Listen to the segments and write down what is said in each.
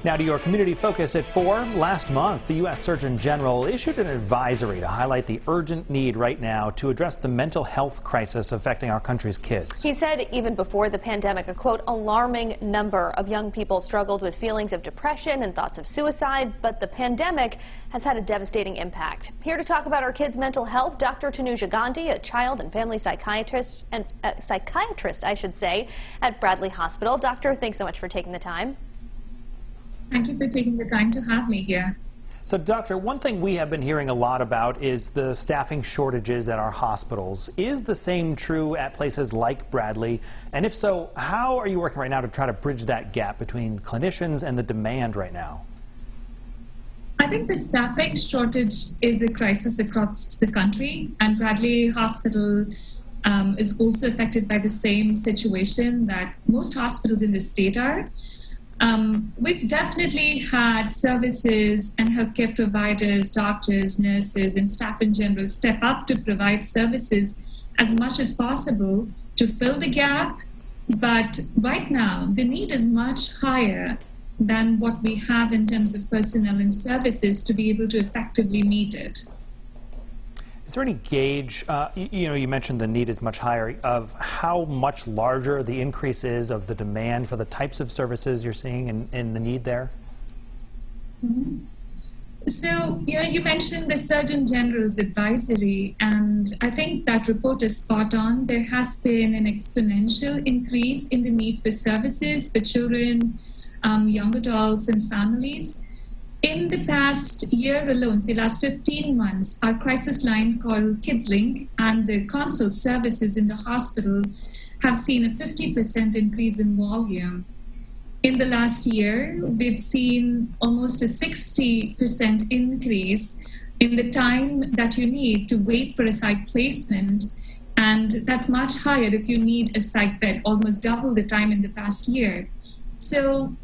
Now to your community focus at 4. Last month, the U.S. Surgeon General issued an advisory to highlight the urgent need right now to address the mental health crisis affecting our country's kids. He said even before the pandemic, a quote, alarming number of young people struggled with feelings of depression and thoughts of suicide, but the pandemic has had a devastating impact. Here to talk about our kids' mental health, Dr. Tanuja Gandhi, a child and family psychiatrist, I should say, at Bradley Hospital. Doctor, thanks so much for taking the time. Thank you for taking the time to have me here. So, Doctor, one thing we have been hearing a lot about is the staffing shortages at our hospitals. Is the same true at places like Bradley? And if so, how are you working right now to try to bridge that gap between clinicians and the demand right now? I think the staffing shortage is a crisis across the country, and Bradley Hospital is also affected by the same situation that most hospitals in the state are. We've definitely had services and healthcare providers, doctors, nurses, and staff in general step up to provide services as much as possible to fill the gap. But right now, the need is much higher than what we have in terms of personnel and services to be able to effectively meet it. Is there any gauge, you mentioned the need is much higher, of how much larger the increase is of the demand for the types of services you're seeing and the need there? Mm-hmm. So, you mentioned the Surgeon General's advisory, and I think that report is spot on. There has been an exponential increase in the need for services for children, young adults, and families. In the past year alone, the last 15 months, our crisis line called KidsLink and the consult services in the hospital have seen a 50% increase in volume. In the last year, we've seen almost a 60% increase in the time that you need to wait for a psych placement. And that's much higher if you need a psych bed, almost double the time in the past year. So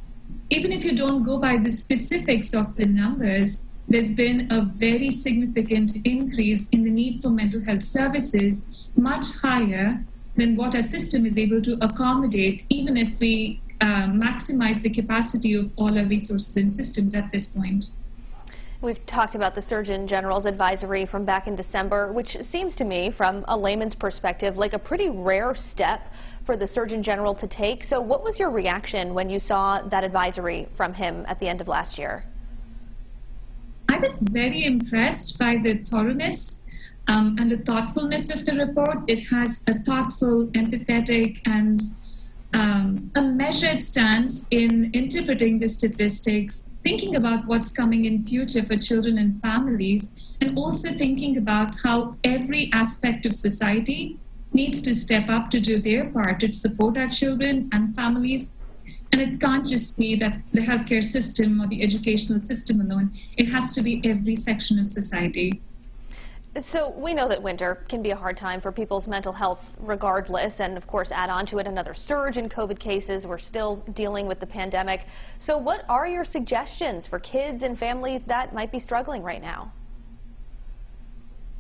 even if you don't go by the specifics of the numbers, there's been a very significant increase in the need for mental health services, much higher than what our system is able to accommodate, even if we maximize the capacity of all our resources and systems at this point. We've talked about the Surgeon General's advisory from back in December, which seems to me, from a layman's perspective, like a pretty rare step for the Surgeon General to take. So what was your reaction when you saw that advisory from him at the end of last year? I was very impressed by the thoroughness and the thoughtfulness of the report. It has a thoughtful, empathetic, and a measured stance in interpreting the statistics, thinking about what's coming in future for children and families, and also thinking about how every aspect of society needs to step up to do their part to support our children and families. And it can't just be that the healthcare system or the educational system alone. It has to be every section of society. So we know that winter can be a hard time for people's mental health regardless, and of course add on to it another surge in COVID cases. We're still dealing with the pandemic. So what are your suggestions for kids and families that might be struggling right now?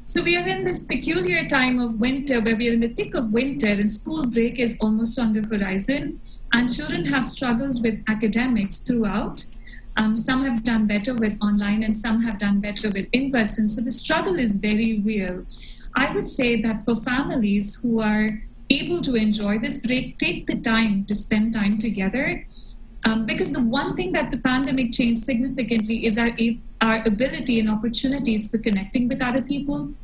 So we are in this peculiar time of winter where we are in the thick of winter and school break is almost on the horizon, and children have struggled with academics throughout. Some have done better with online and some have done better with in-person. So the struggle is very real. I would say that for families who are able to enjoy this break, take the time to spend time together. Because the one thing that the pandemic changed significantly is our ability and opportunities for connecting with other people.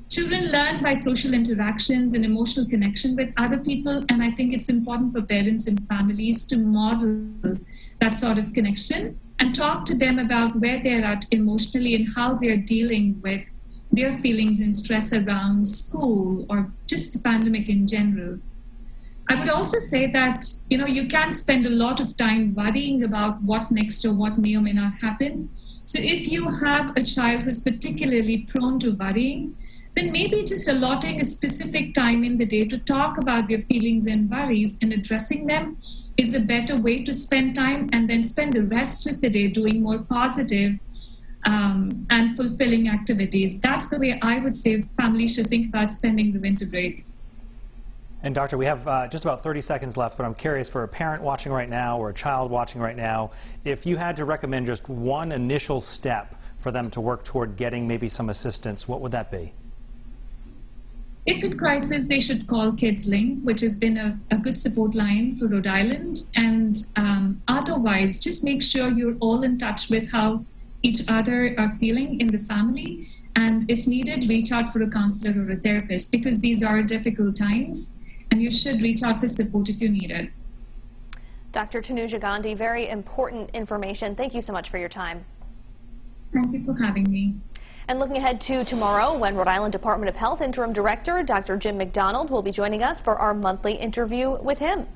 Children learn by social interactions and emotional connection with other people, and I think it's important for parents and families to model that sort of connection and talk to them about where they're at emotionally and how they're dealing with their feelings and stress around school or just the pandemic in general. I would also say that, you can't spend a lot of time worrying about what next or what may or may not happen. So if you have a child who's particularly prone to worrying, then maybe just allotting a specific time in the day to talk about their feelings and worries and addressing them is a better way to spend time, and then spend the rest of the day doing more positive and fulfilling activities. That's the way I would say families should think about spending the winter break. And doctor, we have just about 30 seconds left, but I'm curious, for a parent watching right now or a child watching right now, if you had to recommend just one initial step for them to work toward getting maybe some assistance, what would that be? If in crisis, they should call KidsLink, which has been a good support line for Rhode Island. And otherwise, just make sure you're all in touch with how each other are feeling in the family. And if needed, reach out for a counselor or a therapist, because these are difficult times. And you should reach out for support if you need it. Dr. Tanuja Gandhi, very important information. Thank you so much for your time. Thank you for having me. And looking ahead to tomorrow, when Rhode Island Department of Health Interim Director Dr. Jim McDonald will be joining us for our monthly interview with him.